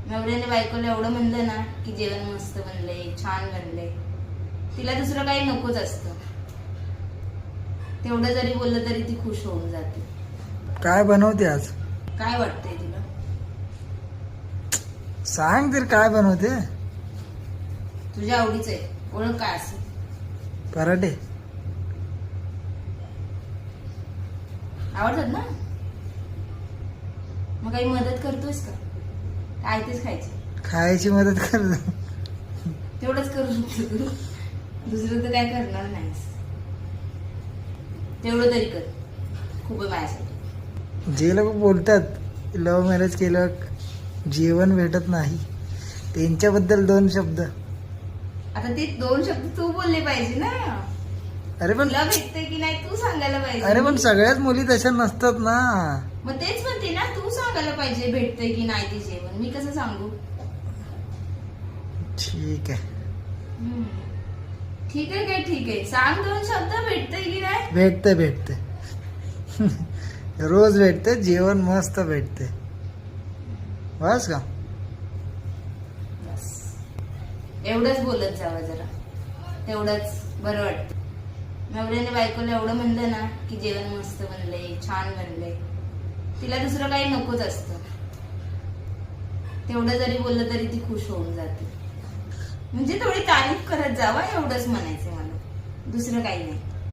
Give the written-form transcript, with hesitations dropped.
नवऱ्याने बायकोला एवढं म्हणलं ना की जेवण मस्त बनलंय, छान बनलंय, तिला दुसरं काही नकोच असतं. तेवढं जरी बोललं तरी ती खुश होऊन जाते. काय बनवते आज? काय वाटतंय तुला? सांग तर काय बनवते? तुझ्या आवडीचं आहे, ओळख काय असेल? पराठे. आवडतात ना? मग काही मदत करतोयस का? काय तेच खायचे? खायची मदत कर. तेवढंच करू शकतो तू, दुसरं तर काय करणार नाहीस. तेवढं तरी कर, खूप आहे माझ्यासाठी. जे लोक बोलतात लव्ह मॅरेज केलं जेवण भेटत नाही, त्यांच्याबद्दल 2 शब्द. आता ते 2 शब्द तू बोलले पाहिजे ना. अरे पण तुला भेटतंय की नाही तू सांगायला पाहिजे. अरे पण सगळ्याच मुली तशा नसतात ना. मग तेच म्हणते ना, तू सांगायला पाहिजे भेटतंय की नाही ते जेवण. मी कसं सांगू? ठीक आहे. ठीक आहे काय ठीक आहे, सांग 2 शब्द, भेटतंय की नाही. भेटते रोज भेटते, जेवण मस्त भेटते. बस का? बस एवढंच बोलत जावं जरा, तेवढंच बरं वाटतं. नवऱ्याने बायकोला एवढं म्हणलं ना की जेवण मस्त बनलंय, छान बनलंय, तिला दुसरं काही नकोच असतं. तेवढं जरी बोललं तरी ती खुश होऊन जाते. म्हणजे थोडी तारीफ करत जावा, एवढंच म्हणायचं मला, दुसरं काही नाही.